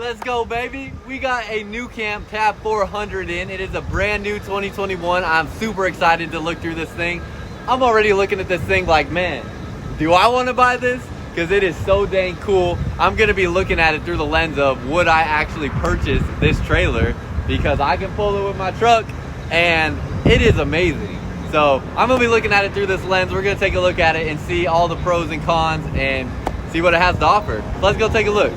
let's go, baby. We got a NuCamp Tab 400 in. It is a brand new 2021. I'm super excited to look through this thing. I'm already looking at this thing like, man, do I want to buy this? Because it is so dang cool. I'm going to be looking at it through the lens of, would I actually purchase this trailer? Because I can pull it with my truck and it is amazing. So I'm going to be looking at it through this lens. We're going to take a look at it and see all the pros and cons and see what it has to offer. Let's go take a look.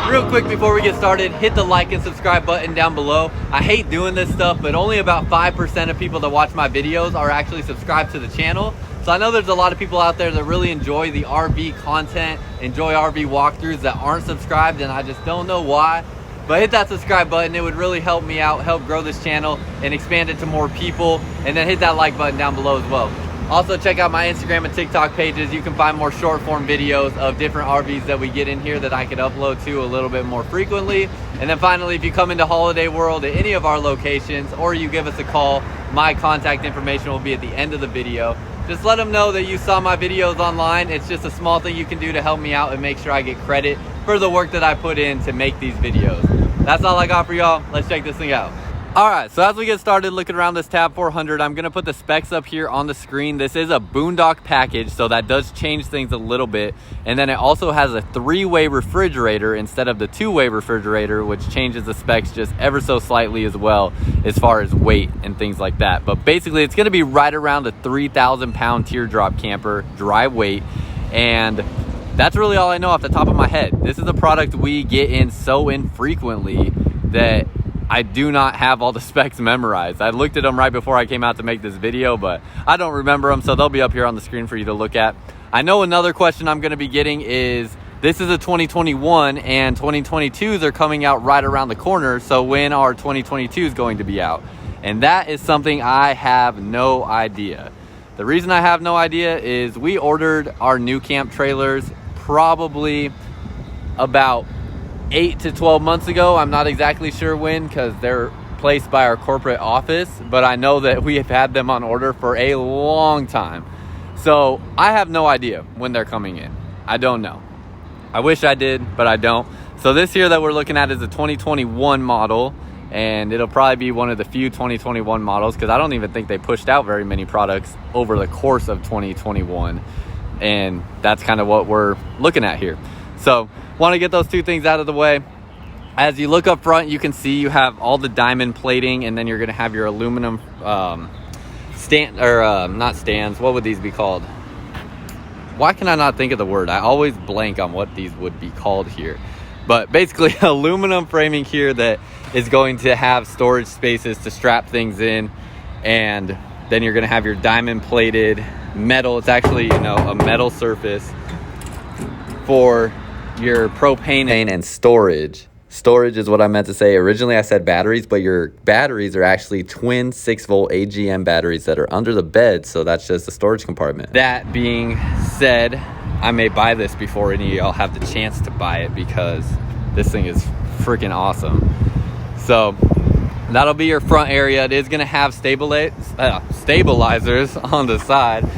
Real quick before we get started, hit the like and subscribe button down below. I hate doing this stuff, but only about 5% of people that watch my videos are actually subscribed to the channel. So I know there's a lot of people out there that really enjoy the RV content, enjoy RV walkthroughs that aren't subscribed, and I just don't know why. But hit that subscribe button. It would really help me out, help grow this channel and expand it to more people. And then hit that like button down below as well. Also, check out my Instagram and TikTok pages. You can find more short form videos of different RVs that we get in here that I could upload to a little bit more frequently. And then finally, if you come into Holiday World at any of our locations or you give us a call, my contact information will be at the end of the video. Just let them know that you saw my videos online. It's just a small thing you can do to help me out and make sure I get credit for the work that I put in to make these videos. That's all I got for y'all. Let's check this thing out. All right, so as we get started looking around this Tab 400, I'm gonna put the specs up here on the screen. This is a Boondock package, so that does change things a little bit. And then it also has a 3-way refrigerator instead of the 2-way refrigerator, which changes the specs just ever so slightly as well, as far as weight and things like that. But basically, it's gonna be right around a 3,000-pound teardrop camper, dry weight. And that's really all I know off the top of my head. This is a product we get in so infrequently that I do not have all the specs memorized. I looked at them right before I came out to make this video, but I don't remember them, so they'll be up here on the screen for you to look at. I know another question I'm gonna be getting is, this is a 2021 and 2022s are coming out right around the corner, so when are 2022s going to be out? And that is something I have no idea. The reason I have no idea is we ordered our NuCamp trailers probably about 8 to 12 months ago. I'm not exactly sure when because they're placed by our corporate office, but I know that we have had them on order for a long time. So I have no idea when they're coming in. I don't know. I wish I did, but I don't. So this here that we're looking at is a 2021 model, and it'll probably be one of the few 2021 models because I don't even think they pushed out very many products over the course of 2021. And that's kind of what we're looking at here. So want to get those two things out of the way. As you look up front, you can see you have all the diamond plating, and then you're going to have your aluminum stand, or not stands. What would these be called? Why can I not think of the word? I always blank on what these would be called here. But basically, aluminum framing here that is going to have storage spaces to strap things in, and then you're going to have your diamond plated metal. It's actually, you know, a metal surface for your propane and storage. Storage is what I meant to say. Originally I said batteries, but your batteries are actually twin 6-volt AGM batteries that are under the bed, so that's just a storage compartment. That being said, I may buy this before any of y'all have the chance to buy it because this thing is freaking awesome. So that'll be your front area. It is going to have stabilizers on the side.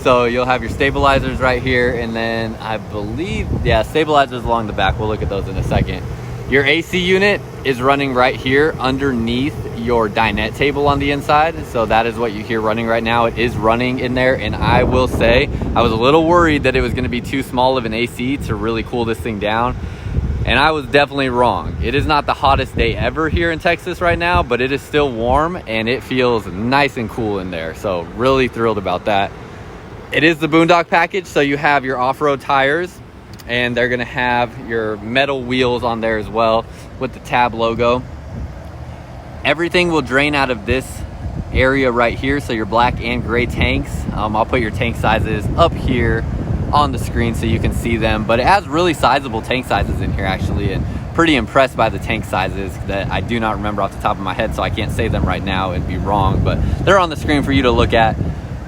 So you'll have your stabilizers right here, and then I believe, yeah, stabilizers along the back. We'll look at those in a second. Your AC unit is running right here underneath your dinette table on the inside. So that is what you hear running right now. It is running in there, and I will say I was a little worried that it was going to be too small of an AC to really cool this thing down. And I was definitely wrong. It is not the hottest day ever here in Texas right now, but it is still warm and it feels nice and cool in there. So really thrilled about that. It is the Boondock package, so you have your off-road tires, and they're gonna have your metal wheels on there as well with the Tab logo. Everything will drain out of this area right here, so your black and gray tanks. I'll put your tank sizes up here on the screen so you can see them, but it has really sizable tank sizes in here actually, and pretty impressed by the tank sizes that I do not remember off the top of my head, so I can't say them right now. It'd be wrong, but they're on the screen for you to look at.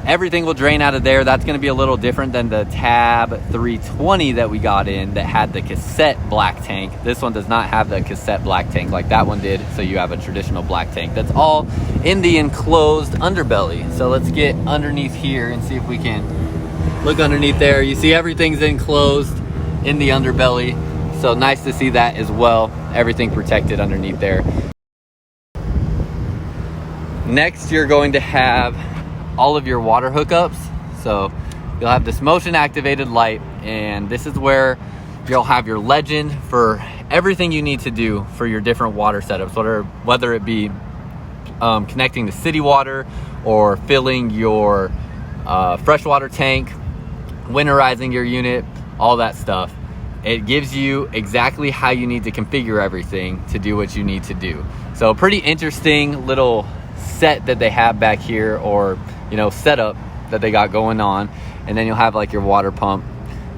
Everything will drain out of there. That's going to be a little different than the Tab 320 that we got in that had the cassette black tank. This one does not have the cassette black tank like that one did, so you have a traditional black tank. That's all in the enclosed underbelly. So let's get underneath here and see if we can look underneath there. You see everything's enclosed in the underbelly, so nice to see that as well. Everything protected underneath there. Next, you're going to have all of your water hookups. So you'll have this motion activated light, and this is where you'll have your legend for everything you need to do for your different water setups, whether it be connecting to city water or filling your freshwater tank, winterizing your unit, all that stuff. It gives you exactly how you need to configure everything to do what you need to do. So pretty interesting little set that they have back here, or setup that they got going on. And then you'll have like your water pump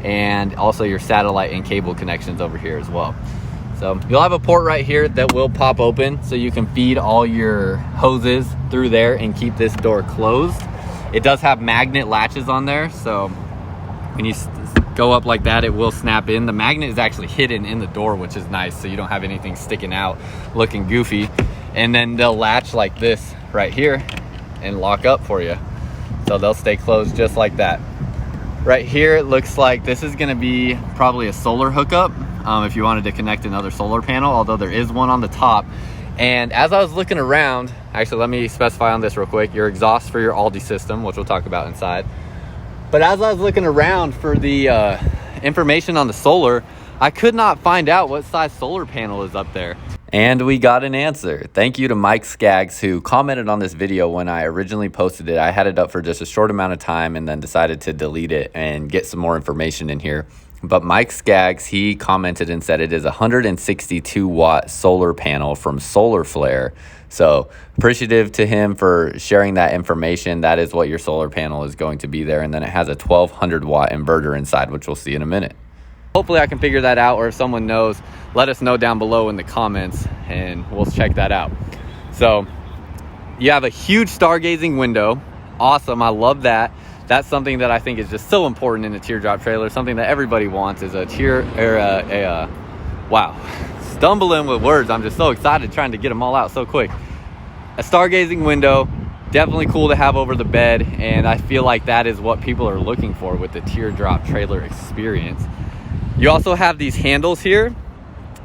and also your satellite and cable connections over here as well. So you'll have a port right here that will pop open, so you can feed all your hoses through there and keep this door closed. It does have magnet latches on there, so when you go up like that, it will snap in. The magnet is actually hidden in the door, which is nice, so you don't have anything sticking out looking goofy. And then they'll latch like this right here and lock up for you, so they'll stay closed just like that. Right here, it looks like this is going to be probably a solar hookup if you wanted to connect another solar panel, although there is one on the top. And as I was looking around, actually let me specify on this real quick, your exhaust for your Aldi system, which we'll talk about inside. But as I was looking around for the information on the solar, I could not find out what size solar panel is up there. And we got an answer. Thank you to Mike Skaggs, who commented on this video when I originally posted it. I had it up for just a short amount of time and then decided to delete it and get some more information in here. But Mike Skaggs, he commented and said it is a 162 watt solar panel from Solar Flare. So appreciative to him for sharing that information. That is what your solar panel is going to be there. And then it has a 1200 watt inverter inside, which we'll see in a minute. Hopefully I can figure that out, or if someone knows, let us know down below in the comments and we'll check that out. So you have a huge stargazing window. Awesome, I love that. That's something that I think is just so important in a teardrop trailer. Something that everybody wants is wow, stumbling with words. I'm just so excited trying to get them all out so quick. A stargazing window, definitely cool to have over the bed, and I feel like that is what people are looking for with the teardrop trailer experience. You also have these handles here.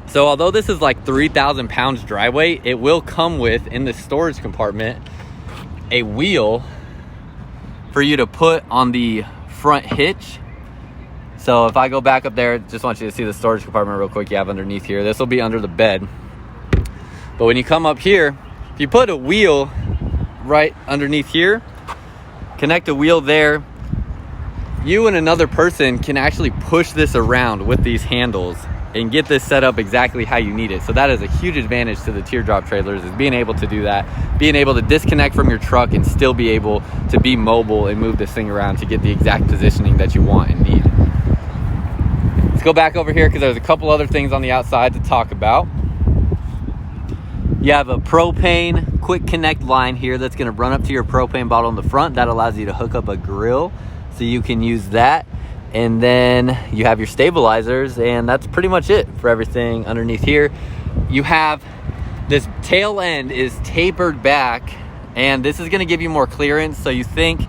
So although this is like 3,000 pounds dry weight, it will come with, in the storage compartment, a wheel for you to put on the front hitch. So if I go back up there, just want you to see the storage compartment real quick you have underneath here. This will be under the bed. But when you come up here, if you put a wheel right underneath here, connect a wheel there, you and another person can actually push this around with these handles and get this set up exactly how you need it. So that is a huge advantage to the teardrop trailers, is being able to do that, being able to disconnect from your truck and still be able to be mobile and move this thing around to get the exact positioning that you want and need. Let's go back over here because there's a couple other things on the outside to talk about. You have a propane quick connect line here that's going to run up to your propane bottle in the front. That allows you to hook up a grill, so you can use that. And then you have your stabilizers, and that's pretty much it for everything underneath here. You have this tail end is tapered back, and this is going to give you more clearance. So you think,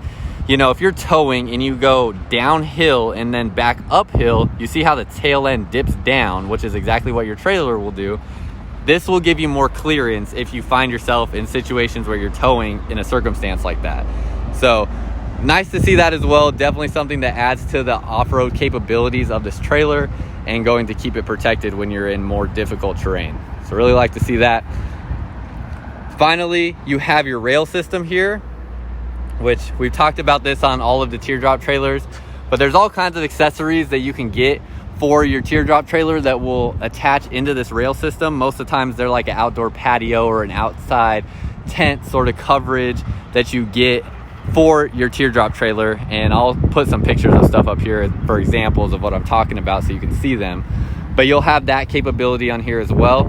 if you're towing and you go downhill and then back uphill, you see how the tail end dips down, which is exactly what your trailer will do. This will give you more clearance if you find yourself in situations where you're towing in a circumstance like that. So nice to see that as well. Definitely something that adds to the off-road capabilities of this trailer and going to keep it protected when you're in more difficult terrain. So really like to see that. Finally, you have your rail system here, which we've talked about this on all of the teardrop trailers, but there's all kinds of accessories that you can get for your teardrop trailer that will attach into this rail system. Most of the times they're like an outdoor patio or an outside tent sort of coverage that you get for your teardrop trailer, and I'll put some pictures of stuff up here for examples of what I'm talking about so you can see them. but you'll have that capability on here as well.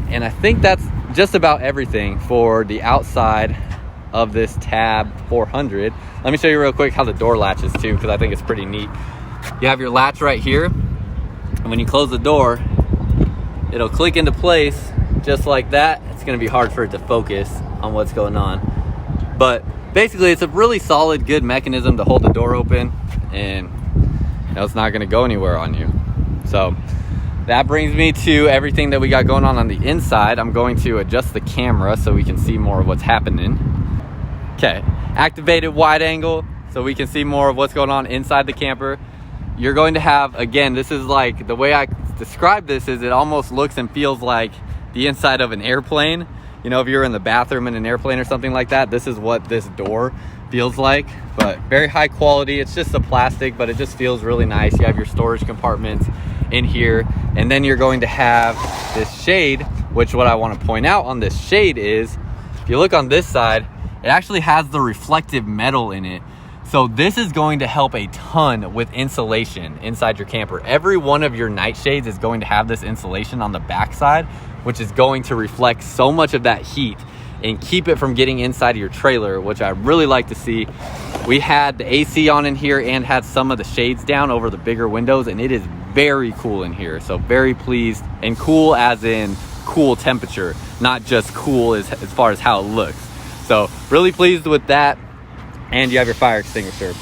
And I think that's just about everything for the outside of this Tab 400. Let me show you real quick how the door latches too, because I think it's pretty neat. You have your latch right here, and when you close the door, it'll click into place just like that. It's gonna be hard for it to focus on what's going on, but basically it's a really solid, good mechanism to hold the door open, and you know, it's not gonna go anywhere on you. So that brings me to everything that we got going on the inside. I'm going to adjust the camera so we can see more of what's happening. Okay, activated wide angle so we can see more of what's going on inside the camper. You're going to have, again, this is like, the way I describe this is it almost looks and feels like the inside of an airplane. You know, if you're in the bathroom in an airplane or something like that, this is what this door feels like. But very high quality. It's just a plastic, but it just feels really nice. You have your storage compartments in here, and then you're going to have this shade, which what I want to point out on this shade is, if you look on this side, it actually has the reflective metal in it. So this is going to help a ton with insulation inside your camper. Every one of your nightshades is going to have this insulation on the back side, which is going to reflect so much of that heat and keep it from getting inside of your trailer, which I really like to see. We had the AC on in here and had some of the shades down over the bigger windows, and it is very cool in here. So very pleased, and cool as in cool temperature, not just cool as far as how it looks. So really pleased with that. And you have your fire extinguisher.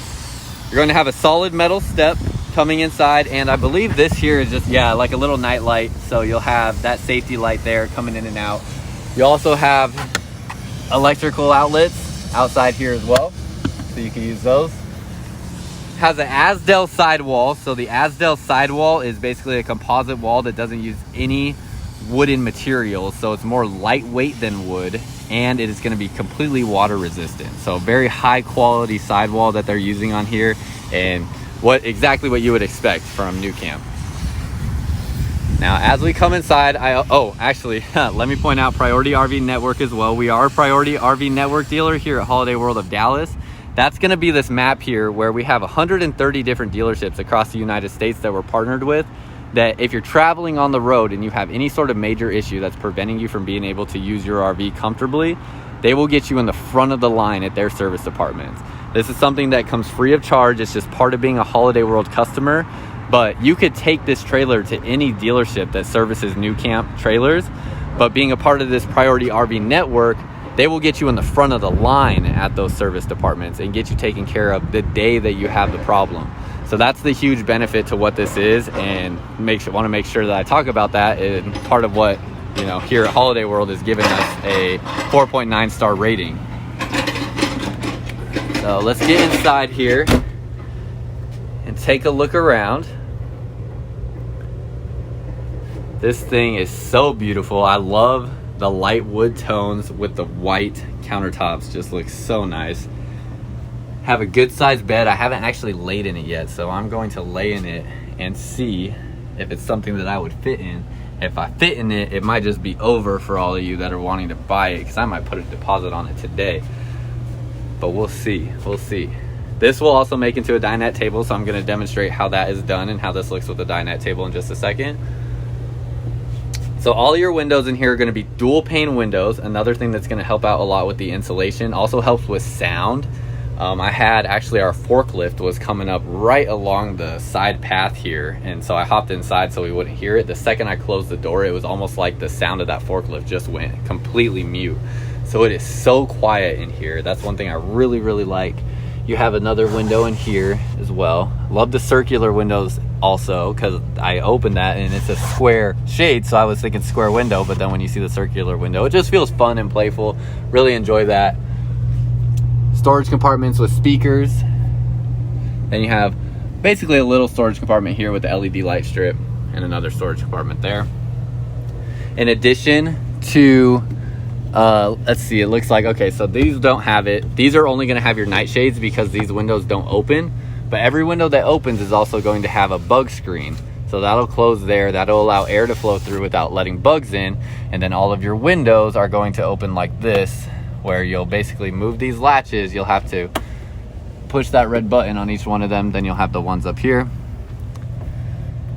You're going to have a solid metal step coming inside, and I believe this here is just, yeah, like a little night light. So you'll have that safety light there coming in and out. You also have electrical outlets outside here as well, so you can use those. Has an Asdel sidewall. So the Asdel sidewall is basically a composite wall that doesn't use any wooden materials, so it's more lightweight than wood, and it is going to be completely water resistant. So very high quality sidewall that they're using on here, and exactly what you would expect from NuCamp. Now as we come inside, actually let me point out Priority RV Network as well. We are a Priority RV Network dealer here at Holiday World of Dallas. That's going to be this map here where we have 130 different dealerships across the United States that we're partnered with, that if you're traveling on the road and you have any sort of major issue that's preventing you from being able to use your RV comfortably, they will get you in the front of the line at their service departments. This is something that comes free of charge. It's just part of being a Holiday World customer. But you could take this trailer to any dealership that services NuCamp trailers, but being a part of this Priority RV Network, they will get you in the front of the line at those service departments and get you taken care of the day that you have the problem. So that's the huge benefit to what this is, and want to make sure that I talk about that. And part of what, you know, here at Holiday World is giving us a 4.9 star rating. So let's get inside here and take a look around. This thing is so beautiful. I love the light wood tones with the white countertops. Just looks so nice. Have a good sized bed. I haven't actually laid in it yet, so I'm going to lay in it and see if it's something that I would fit in. If I fit in it, it might just be over for all of you that are wanting to buy it, because I might put a deposit on it today. But we'll see. We'll see. This will also make into a dinette table, so I'm going to demonstrate how that is done and how this looks with a dinette table in just a second. So all your windows in here are going to be dual pane windows. Another thing that's going to help out a lot with the insulation. Also helps with sound. I had actually, our forklift was coming up right along the side path here, and so I hopped inside so we wouldn't hear it. The second I closed the door, it was almost like the sound of that forklift just went completely mute. So it is so quiet in here. That's one thing I really, really like. You have another window in here as well. Love the circular windows also, because I opened that and it's a square shade, so I was thinking square window, but then when you see the circular window, it just feels fun and playful. Really enjoy that. Storage compartments with speakers. Then you have basically a little storage compartment here with the LED light strip, and another storage compartment there. In addition to let's see, it looks like, okay, so these don't have it. These are only going to have your nightshades because these windows don't open, but every window that opens is also going to have a bug screen. So that'll close there. That'll allow air to flow through without letting bugs in. And then all of your windows are going to open like this, where you'll basically move these latches. You'll have to push that red button on each one of them. Then you'll have the ones up here.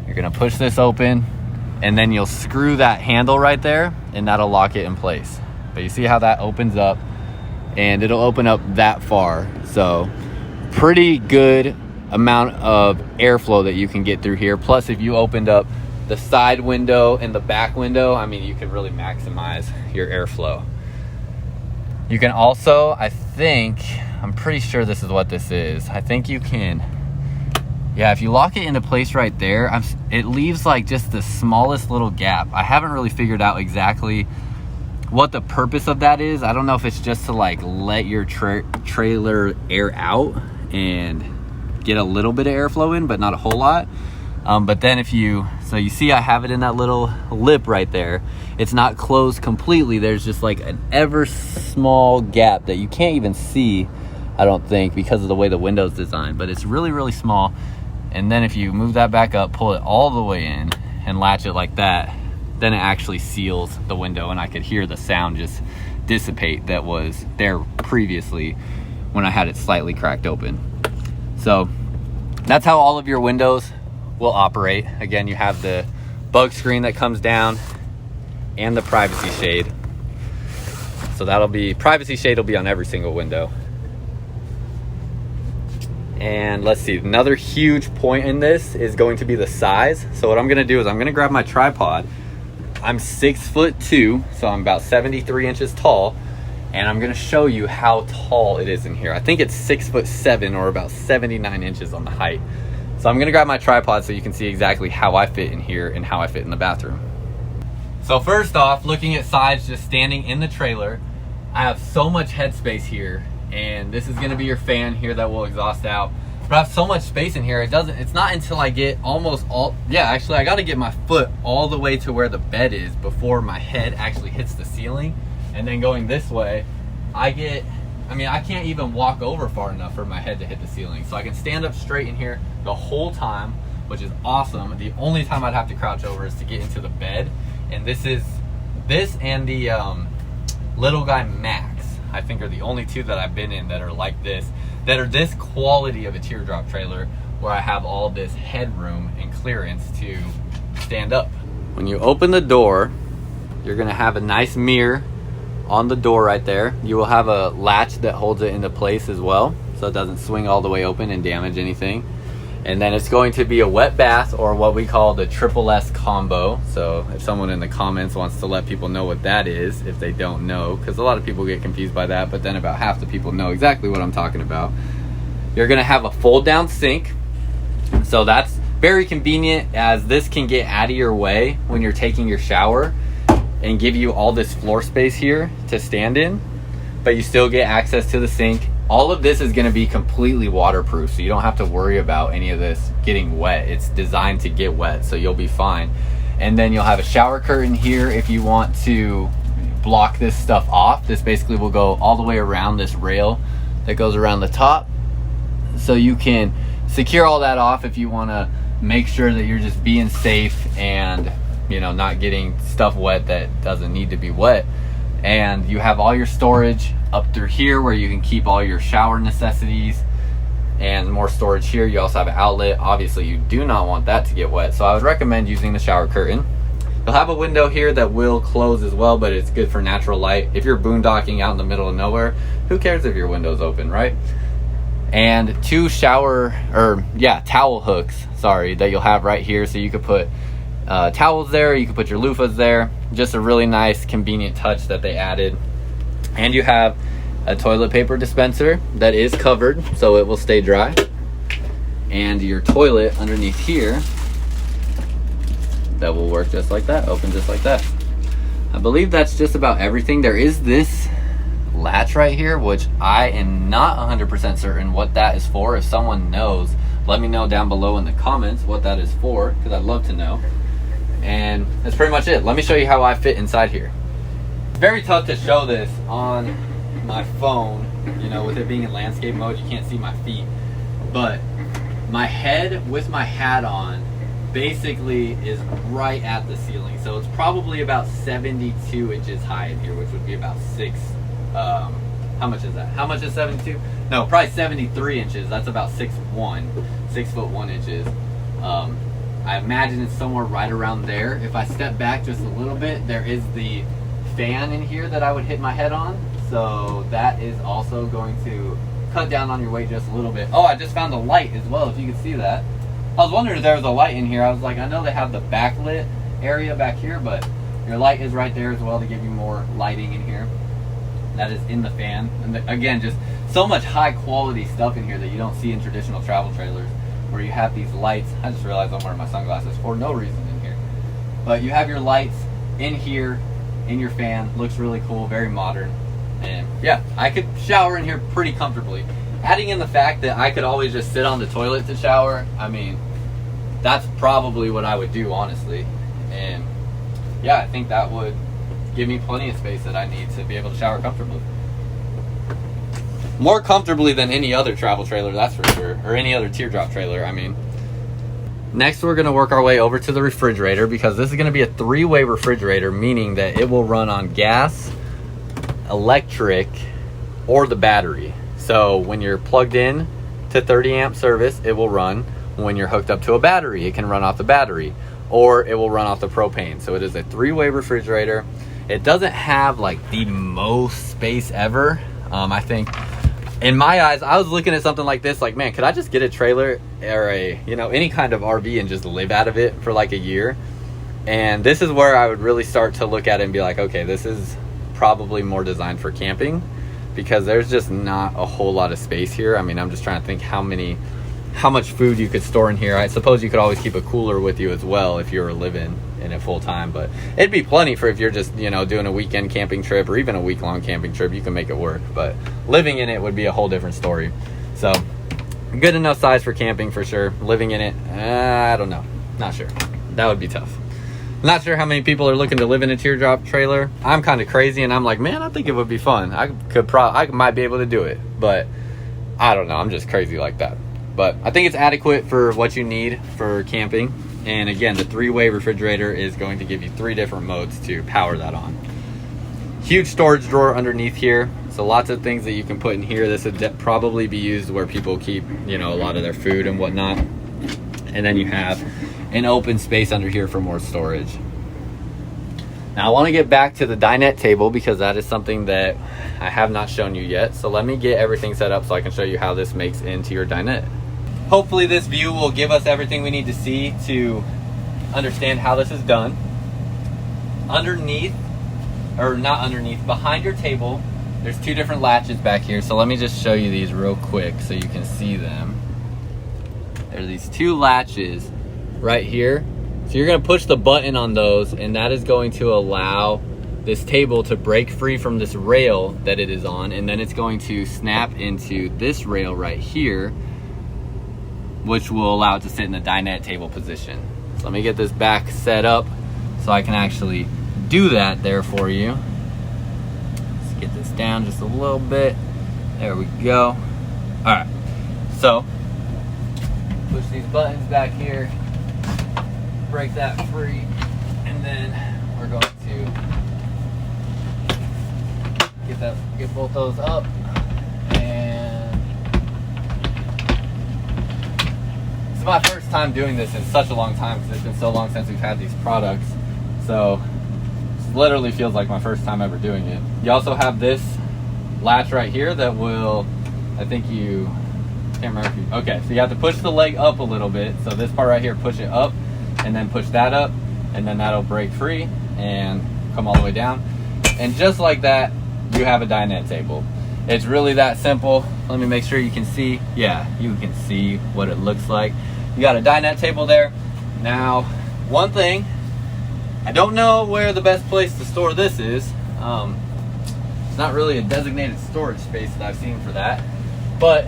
You're gonna push this open, and then you'll screw that handle right there, and that'll lock it in place. But you see how that opens up, and it'll open up that far. So pretty good amount of airflow that you can get through here. Plus, if you opened up the side window and the back window, I mean, you can really maximize your airflow. You can also, I'm pretty sure this is what this is. I think you can, yeah, if you lock it into place right there, it leaves like just the smallest little gap. I haven't really figured out exactly what the purpose of that is. I don't know if it's just to like let your trailer air out and get a little bit of airflow in, but not a whole lot. But then so you see I have it in that little lip right there. It's not closed completely. There's just like an ever small gap that you can't even see, I don't think, because of the way the window's designed, but it's really, really small. And then if you move that back up, pull it all the way in and latch it like that, then it actually seals the window, and I could hear the sound just dissipate that was there previously when I had it slightly cracked open. So that's how all of your windows will operate. Again, you have the bug screen that comes down and the privacy shade. So privacy shade will be on every single window. And let's see, another huge point in this is going to be the size. So what I'm gonna do is I'm gonna grab my tripod. I'm 6'2", so I'm about 73 inches tall. And I'm gonna show you how tall it is in here. I think it's 6'7" or about 79 inches on the height. So I'm gonna grab my tripod so you can see exactly how I fit in here and how I fit in the bathroom. So first off, looking at size, just standing in the trailer, I have so much headspace here, and this is gonna be your fan here that will exhaust out. But I have so much space in here, it's not until I get actually I gotta get my foot all the way to where the bed is before my head actually hits the ceiling. And then going this way, I can't even walk over far enough for my head to hit the ceiling. So I can stand up straight in here the whole time, which is awesome. The only time I'd have to crouch over is to get into the bed. And this and the Little Guy Max, I think, are the only two that I've been in that are like this, that are this quality of a teardrop trailer, where I have all this headroom and clearance to stand up. When you open the door, you're gonna have a nice mirror on the door right there. You will have a latch that holds it into place as well, so it doesn't swing all the way open and damage anything. And then it's going to be a wet bath, or what we call the triple S combo. So if someone in the comments wants to let people know what that is, if they don't know, because a lot of people get confused by that, but then about half the people know exactly what I'm talking about. You're gonna have a fold down sink. So that's very convenient, as this can get out of your way when you're taking your shower and give you all this floor space here to stand in, but you still get access to the sink. All of this is gonna be completely waterproof, so you don't have to worry about any of this getting wet. It's designed to get wet, so you'll be fine. And then you'll have a shower curtain here if you want to block this stuff off. This basically will go all the way around this rail that goes around the top. So you can secure all that off if you wanna make sure that you're just being safe and not getting stuff wet that doesn't need to be wet. And you have all your storage up through here where you can keep all your shower necessities, and more storage here. You also have an outlet. Obviously you do not want that to get wet, so I would recommend using the shower curtain. You'll have a window here that will close as well, but it's good for natural light. If you're boondocking out in the middle of nowhere, who cares if your window's open, right? And two towel hooks, that you'll have right here, so you could put towels there, you can put your loofahs there. Just a really nice convenient touch that they added. And you have a toilet paper dispenser that is covered, so it will stay dry. And your toilet underneath here that will work just like that, open just like that. I believe that's just about everything. There is this latch right here, which I am not 100% certain what that is for. If someone knows, let me know down below in the comments what that is for, because I'd love to know. And that's pretty much it. Let me show you how I fit inside here. It's very tough to show this on my phone, with it being in landscape mode, you can't see my feet. But my head with my hat on basically is right at the ceiling. So it's probably about 72 inches high in here, which would be about how much is that? How much is 72? No, probably 73 inches. That's about 6'1", 6'1" inches. I imagine it's somewhere right around there. If I step back just a little bit, there is the fan in here that I would hit my head on. So that is also going to cut down on your weight just a little bit. Oh, I just found a light as well, if you can see that. I was wondering if there was a light in here. I was like, I know they have the backlit area back here, but your light is right there as well to give you more lighting in here. That is in the fan. And again, just so much high quality stuff in here that you don't see in traditional travel trailers, where you have these lights. I just realized I'm wearing my sunglasses for no reason in here. But you have your lights in here, in your fan. Looks really cool, very modern. And yeah, I could shower in here pretty comfortably. Adding in the fact that I could always just sit on the toilet to shower, I mean, that's probably what I would do, honestly. And yeah, I think that would give me plenty of space that I need to be able to shower comfortably. More comfortably than any other travel trailer, that's for sure. Or any other teardrop trailer, I mean. Next, we're gonna work our way over to the refrigerator, because this is gonna be a 3-way refrigerator, meaning that it will run on gas, electric, or the battery. So when you're plugged in to 30 amp service, it will run. When you're hooked up to a battery, it can run off the battery, or it will run off the propane. So it is a 3-way refrigerator. It doesn't have like the most space ever. I think in my eyes, I was looking at something like this, like, man, could I just get a trailer or a, you know, any kind of RV and just live out of it for like a year? And this is where I would really start to look at it and be like, okay, this is probably more designed for camping, because there's just not a whole lot of space here. I mean, I'm just trying to think how much food you could store in here. I suppose you could always keep a cooler with you as well if you were living in it full time, but it'd be plenty for if you're just, you know, doing a weekend camping trip or even a week-long camping trip. You can make it work, but living in it would be a whole different story. So good enough size for camping for sure. Living in it, I don't know, not sure. That would be tough. Not sure how many people are looking to live in a teardrop trailer. I'm kind of crazy, and I'm like, man, I think it would be fun. I might be able to do it, but I don't know. I'm just crazy like that. But I think it's adequate for what you need for camping. And again, the 3-way refrigerator is going to give you 3 different modes to power that on. Huge storage drawer underneath here. So lots of things that you can put in here. This would probably be used where people keep, you know, a lot of their food and whatnot. And then you have an open space under here for more storage. Now I want to get back to the dinette table, because that is something that I have not shown you yet. So let me get everything set up so I can show you how this makes into your dinette. Hopefully this view will give us everything we need to see to understand how this is done. Underneath, or not underneath, behind your table, there's 2 different latches back here. So let me just show you these real quick so you can see them. There's these 2 latches right here. So you're gonna push the button on those, and that is going to allow this table to break free from this rail that it is on, and then it's going to snap into this rail right here, which will allow it to sit in the dinette table position. So let me get this back set up so I can actually do that there for you. Let's get this down just a little bit. There we go. All right, so push these buttons back here, break that free, and then we're going to get both those up. And this is my first time doing this in such a long time, because it's been so long since we've had these products. So it literally feels like my first time ever doing it. You also have this latch right here that will, I think you, can't remember if you, okay, so you have to push the leg up a little bit. So this part right here, push it up, and then push that up, and then that'll break free and come all the way down. And just like that, you have a dinette table. It's really that simple. Let me make sure you can see. Yeah, you can see what it looks like. You got a dinette table there. Now, one thing, I don't know where the best place to store this is. It's not really a designated storage space that I've seen for that, but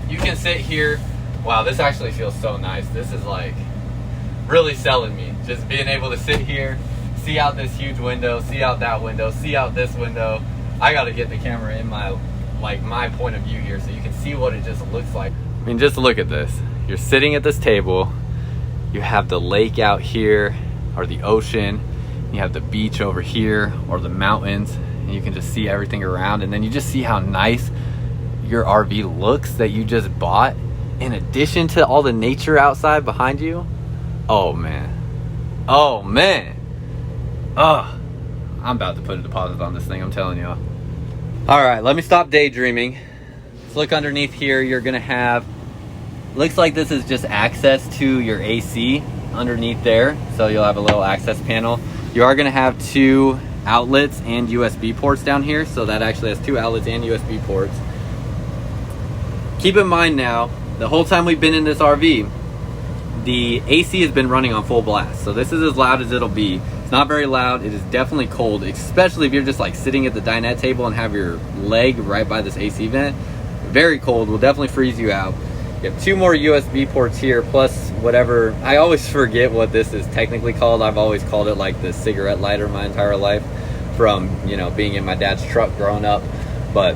you can sit here. Wow, this actually feels so nice. This is like really selling me. Just being able to sit here, see out this huge window, see out that window, see out this window. I got to get the camera in my point of view here so you can see what it just looks like. I mean, just look at this. You're sitting at this table. You have the lake out here, or the ocean. You have the beach over here, or the mountains, and you can just see everything around. And then you just see how nice your RV looks that you just bought, in addition to all the nature outside behind you. Oh man. Oh man. Oh, I'm about to put a deposit on this thing, I'm telling y'all. All right, let me stop daydreaming. Let's look underneath here. You're gonna have, looks like this is just access to your AC underneath there. So you'll have a little access panel. You are gonna have 2 outlets and USB ports down here. So that actually has 2 outlets and USB ports. Keep in mind now, the whole time we've been in this RV, the AC has been running on full blast. So this is as loud as it'll be. It's not very loud. It is definitely cold, especially if you're just like sitting at the dinette table and have your leg right by this AC vent. Very cold, will definitely freeze you out. You have 2 more USB ports here, plus whatever, I always forget what this is technically called. I've always called it like the cigarette lighter my entire life from, you know, being in my dad's truck growing up. But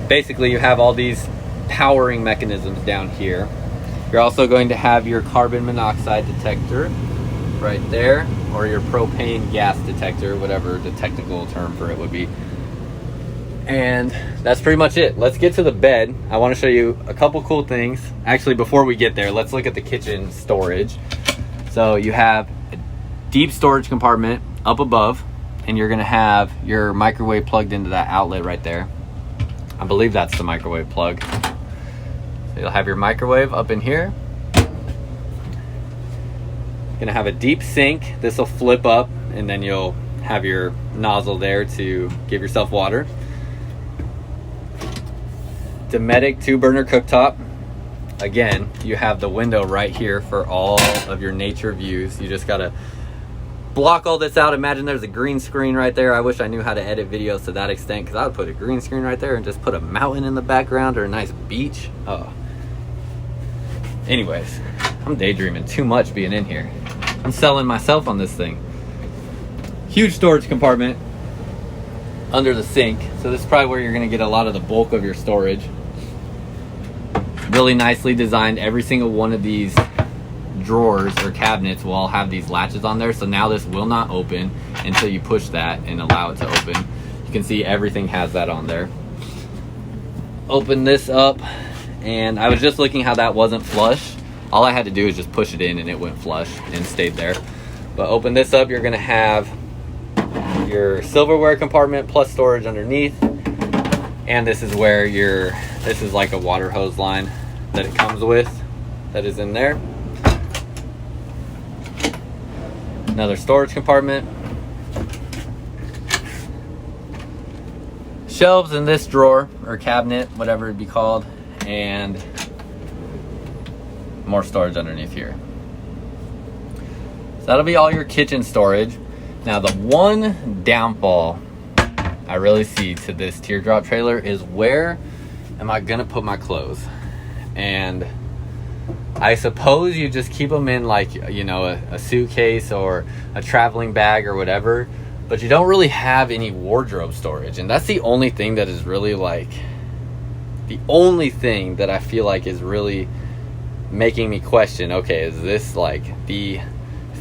basically you have all these powering mechanisms down here. You're also going to have your carbon monoxide detector right there, or your propane gas detector, whatever the technical term for it would be. And that's pretty much it. Let's get to the bed. I want to show you a couple cool things. Actually, before we get there, let's look at the kitchen storage. So you have a deep storage compartment up above, and you're gonna have your microwave plugged into that outlet right there. I believe that's the microwave plug. So you'll have your microwave up in here. Gonna have a deep sink. This will flip up, and then you'll have your nozzle there to give yourself water. Dometic 2-burner cooktop. Again, you have the window right here for all of your nature views. You just gotta block all this out. Imagine there's a green screen right there. I wish I knew how to edit videos to that extent, because I would put a green screen right there and just put a mountain in the background or a nice beach. Oh. Anyways, I'm daydreaming too much being in here. I'm selling myself on this thing. Huge storage compartment under the sink. So this is probably where you're gonna get a lot of the bulk of your storage. Really nicely designed. Every single one of these drawers or cabinets will all have these latches on there. So now this will not open until you push that and allow it to open. You can see everything has that on there. Open this up, and I was just looking how that wasn't flush. All I had to do is just push it in and it went flush and stayed there. But open this up, you're gonna have your silverware compartment plus storage underneath. And this is where this is like a water hose line that it comes with, that is in there. Another storage compartment. Shelves in this drawer or cabinet, whatever it'd be called, and more storage underneath here. So that'll be all your kitchen storage. Now the one downfall I really see to this teardrop trailer is, where am I gonna put my clothes? And I suppose you just keep them in, like, you know, a suitcase or a traveling bag or whatever, but you don't really have any wardrobe storage. And that's the only thing that is really, like, the only thing that I feel like is really making me question, okay, is this like the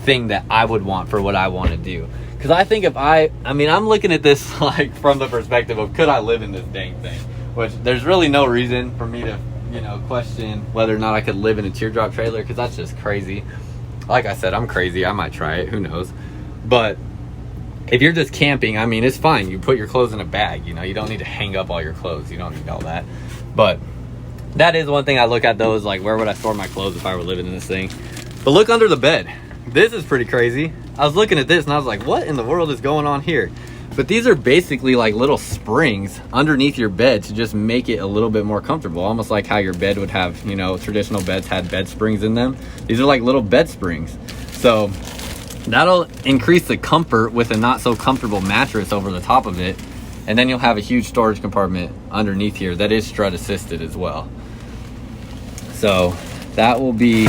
thing that I would want for what I want to do? Because I think if I mean, I'm looking at this like from the perspective of, could I live in this dang thing? Which there's really no reason for me to, you know, question whether or not I could live in a teardrop trailer, because that's just crazy. Like I said, I'm crazy. I might try it. Who knows? But if you're just camping, I mean, it's fine. You put your clothes in a bag. You know, you don't need to hang up all your clothes. You don't need all that. But that is one thing I look at, though, is like, where would I store my clothes if I were living in this thing? But look under the bed. This is pretty crazy. I was looking at this and I was like, what in the world is going on here? But these are basically like little springs underneath your bed to just make it a little bit more comfortable. Almost like how your bed would have, you know, traditional beds had bed springs in them. These are like little bed springs. So that'll increase the comfort with a not so comfortable mattress over the top of it. And then you'll have a huge storage compartment underneath here that is strut assisted as well. So that will be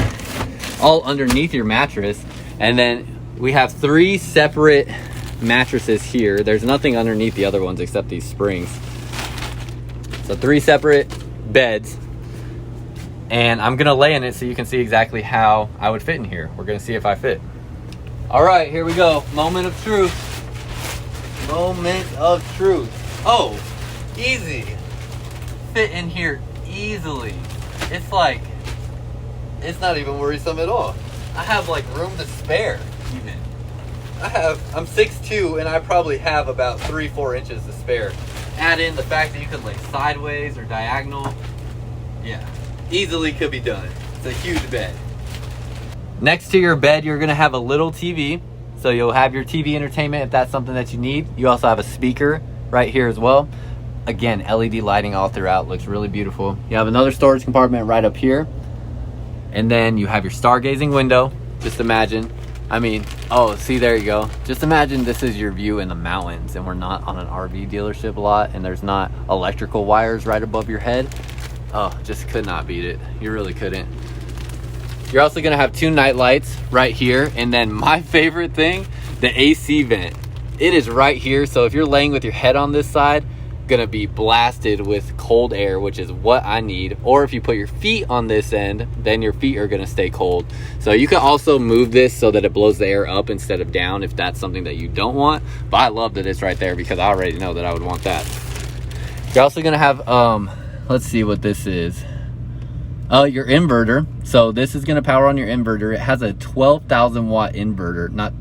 all underneath your mattress. And then we have 3 separate mattresses here. There's nothing underneath the other ones except these springs. So 3 separate beds. And I'm gonna lay in it so you can see exactly how I would fit in here. We're gonna see if I fit. All right, here we go. Moment of truth. Moment of truth. Oh, easy. Fit in here easily. It's like, it's not even worrisome at all. I have like room to spare even. I'm 6'2", and I probably have about 3-4 inches to spare. Add in the fact that you could lay sideways or diagonal. Yeah, easily could be done. It's a huge bed. Next to your bed, you're gonna have a little TV. So you'll have your TV entertainment if that's something that you need. You also have a speaker right here as well. Again, LED lighting all throughout, looks really beautiful. You have another storage compartment right up here. And then you have your stargazing window. Just imagine, oh, see, there you go. Just imagine this is your view in the mountains and we're not on an RV dealership lot and there's not electrical wires right above your head. Oh, just could not beat it. You really couldn't. You're also gonna have 2 night lights right here. And then my favorite thing, the AC vent. It is right here. So if you're laying with your head on this side, gonna be blasted with cold air, which is what I need. Or if you put your feet on this end, then your feet are gonna stay cold. So you can also move this so that it blows the air up instead of down if that's something that you don't want. But I love that it's right there because I already know that I would want that. You're also gonna have, let's see what this is. Your inverter. So this is gonna power on your inverter. It has a 12,000 watt inverter, not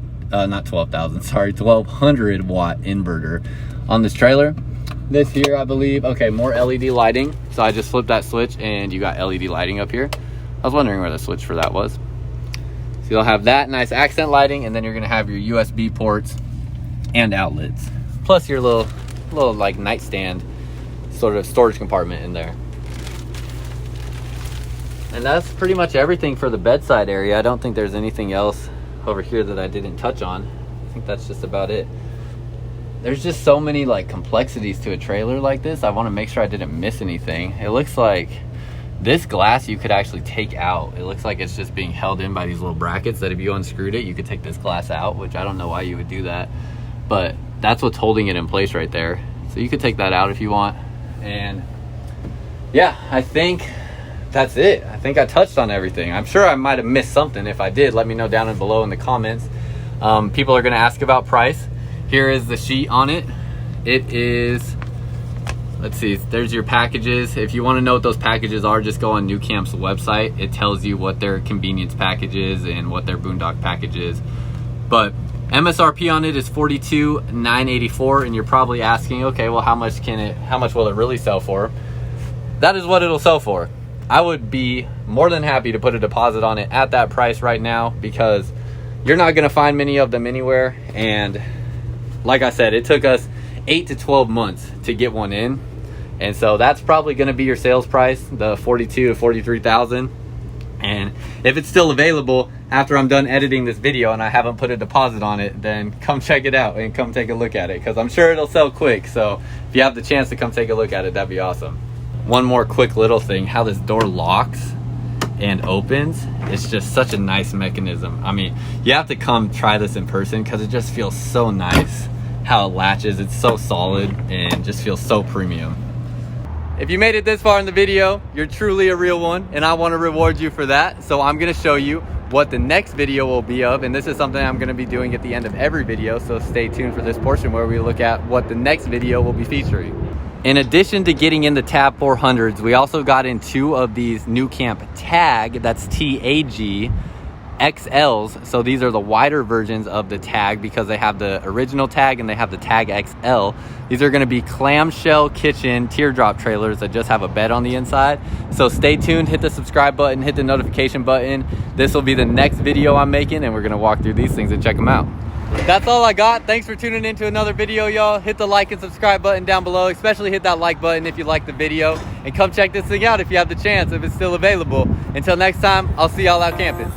12,000, sorry, 1,200 watt inverter on this trailer. This here, I believe, okay, more LED lighting. So I just flipped that switch and you got LED lighting up here. I was wondering where the switch for that was. So you'll have that nice accent lighting, and then you're gonna have your USB ports and outlets. Plus your little like nightstand sort of storage compartment in there. And that's pretty much everything for the bedside area. I don't think there's anything else over here that I didn't touch on. I think that's just about it. There's just so many like complexities to a trailer like this. I want to make sure I didn't miss anything. It looks like this glass you could actually take out. It looks like it's just being held in by these little brackets that if you unscrewed it, you could take this glass out, which I don't know why you would do that. But that's what's holding it in place right there. So you could take that out if you want. And yeah, I think that's it. I think I touched on everything. I'm sure I might have missed something. If I did, let me know down below in the comments. People are going to ask about price. Here is the sheet on it. It is, let's see, there's your packages. If you want to know what those packages are, just go on NuCamp's website. It tells you what their convenience package is and what their Boondock package is. But MSRP on it is $42,984, and you're probably asking, okay, well, how much will it really sell for? That is what it'll sell for. I would be more than happy to put a deposit on it at that price right now, because you're not going to find many of them anywhere. And like I said, it took us 8 to 12 months to get one in. And so that's probably going to be your sales price, the $42,000 to $43,000. And if it's still available after I'm done editing this video and I haven't put a deposit on it, then come check it out and come take a look at it, because I'm sure it'll sell quick. So if you have the chance to come take a look at it, that'd be awesome. One more quick little thing, how this door locks and opens. It's just such a nice mechanism. You have to come try this in person because it just feels so nice how it latches. It's so solid and just feels so premium. If you made it this far in the video, you're truly a real one, and I want to reward you for that. So I'm going to show you what the next video will be of, and this is something I'm going to be doing at the end of every video, so stay tuned for this portion where we look at what the next video will be featuring. In addition to getting in the Tab 400s, we also got in 2 of these NuCamp Tag, that's TAG, XLs. So these are the wider versions of the Tag, because they have the original Tag and they have the Tag XL. These are going to be clamshell kitchen teardrop trailers that just have a bed on the inside. So stay tuned, hit the subscribe button, hit the notification button. This will be the next video I'm making, and we're going to walk through these things and check them out. That's all I got. Thanks for tuning in to another video, y'all. Hit the like and subscribe button down below. Especially hit that like button if you like the video. And come check this thing out if you have the chance, if it's still available. Until next time, I'll see y'all out camping.